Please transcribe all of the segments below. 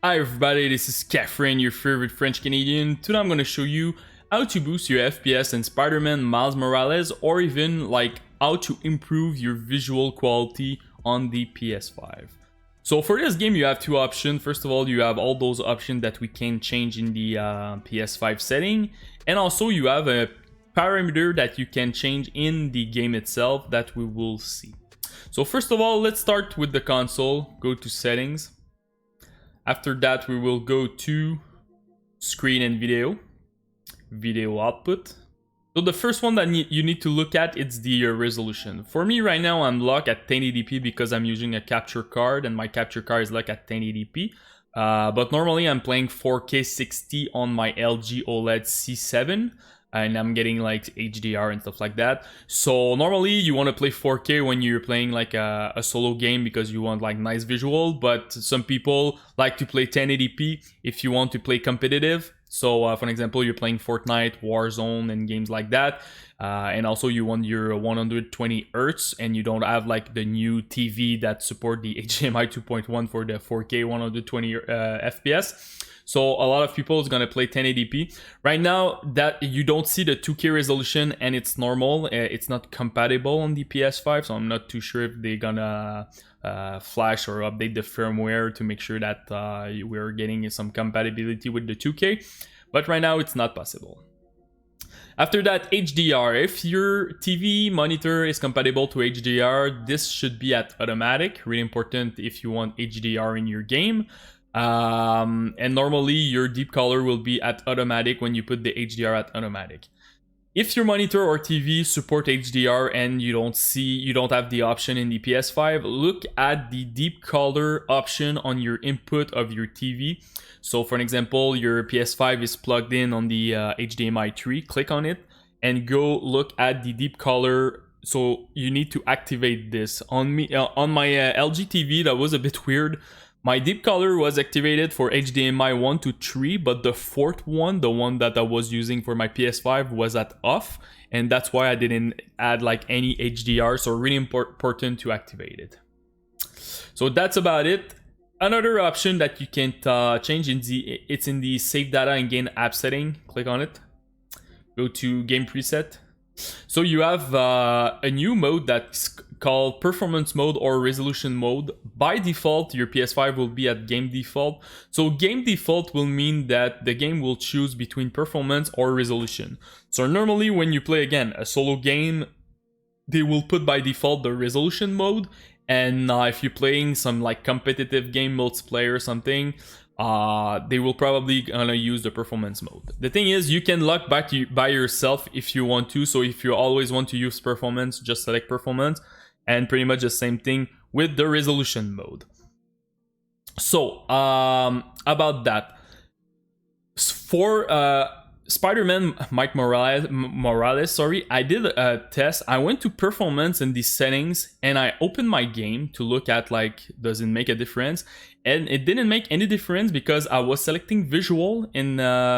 Hi everybody, this is Catherine, your favorite French Canadian. Today I'm going to show you how to boost your FPS in Spider-Man Miles Morales, or even like how to improve your visual quality on the PS5. So for this game you have two options. First of all, you have all those options that we can change in the PS5 setting, and also you have a parameter that you can change in the game itself that we will see. So first of all, let's start with the console. Go to settings. After that, we will go to screen and video output. So the first one that you need to look at is the resolution. For me right now, I'm locked at 1080p because I'm using a capture card and my capture card is locked at 1080p. But normally I'm playing 4K 60 on my LG OLED C7. And I'm getting like HDR and stuff like that. So normally you want to play 4K when you're playing like a solo game because you want like nice visual, but some people like to play 1080p if you want to play competitive. So for example, you're playing Fortnite, Warzone and games like that. And also you want your 120 Hz and you don't have like the new TV that support the HDMI 2.1 for the 4K 120 FPS. So a lot of people is gonna play 1080p. Right now that you don't see the 2K resolution and it's normal, it's not compatible on the PS5, so I'm not too sure if they're gonna flash or update the firmware to make sure that we're getting some compatibility with the 2K. But right now it's not possible. After that, HDR. If your TV monitor is compatible to HDR, this should be at automatic. Really important if you want HDR in your game. And normally your deep color will be at automatic when you put the HDR at automatic. If your monitor or TV support HDR and you don't have the option in the PS5, look at the deep color option on your input of your TV. So for an example, your PS5 is plugged in on the HDMI 3, click on it and go look at the deep color. So you need to activate this. On my LG TV, that was a bit weird. My deep color was activated for HDMI 1 to 3, but the fourth one, the one that I was using for my PS5, was at off, and that's why I didn't add like any HDR, so really important to activate it. So that's about it. Another option that you can change, it's in the Save Data and Game app setting. Click on it. Go to Game Preset. So you have a new mode that's called performance mode or resolution mode. By default, your PS5 will be at game default. So game default will mean that the game will choose between performance or resolution. So normally when you play again a solo game, they will put by default the resolution mode. And if you're playing some like competitive game, multiplayer or something, they will probably gonna use the performance mode. The thing is, you can lock back by yourself if you want to. So if you always want to use performance, just select performance, and pretty much the same thing with the resolution mode. So about that, for Spider-Man Morales, sorry, I did a test. I went to performance in the settings and I opened my game to look at like, does it make a difference? And it didn't make any difference because I was selecting visual in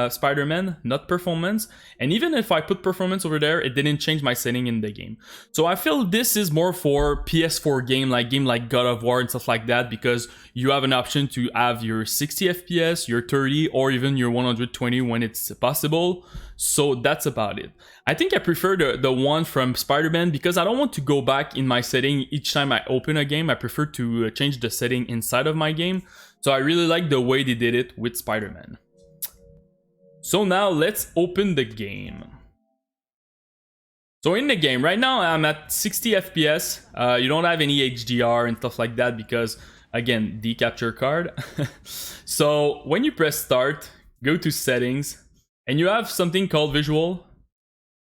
Spider-Man, not performance. And even if I put performance over there, it didn't change my setting in the game. So I feel this is more for PS4 game like God of War and stuff like that, because you have an option to have your 60 FPS, your 30, or even your 120 when it's possible. So that's about it. I think I prefer the one from Spider-Man because I don't want to go back in my setting each time I open a game. I prefer to change the setting inside of my game. So I really like the way they did it with Spider-Man. So now let's open the game. So in the game, right now I'm at 60 FPS. You don't have any HDR and stuff like that because, again, the capture card. So when you press start, go to settings, and you have something called visual.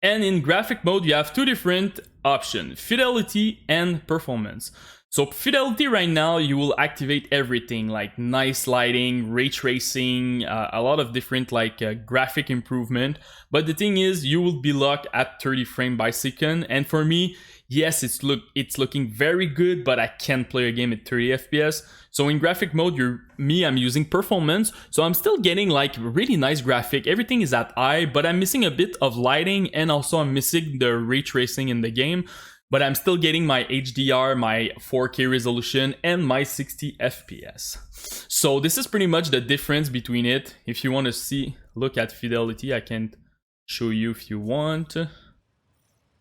And in graphic mode, you have two different options, fidelity and performance. So fidelity right now, you will activate everything like nice lighting, ray tracing, a lot of different like graphic improvement. But the thing is, you will be locked at 30 frames per second. And for me, yes, it's looking very good, but I can't play a game at 30 FPS. So in graphic mode, I'm using performance. So I'm still getting like really nice graphic. Everything is at high, but I'm missing a bit of lighting, and also I'm missing the ray tracing in the game. but I'm still getting my HDR, my 4K resolution, and my 60 FPS. So this is pretty much the difference between it. If you want to look at fidelity, I can show you if you want.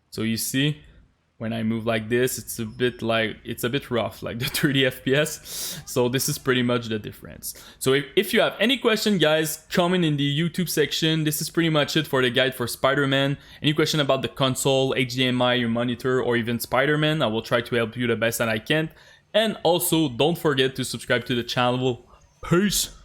So you see, when I move like this, it's a bit rough, like the 30 FPS. So this is pretty much the difference. So if you have any question, guys, comment in the YouTube section. This is pretty much it for the guide for Spider-Man. Any question about the console, HDMI, your monitor, or even Spider-Man, I will try to help you the best that I can. And also, don't forget to subscribe to the channel. Peace!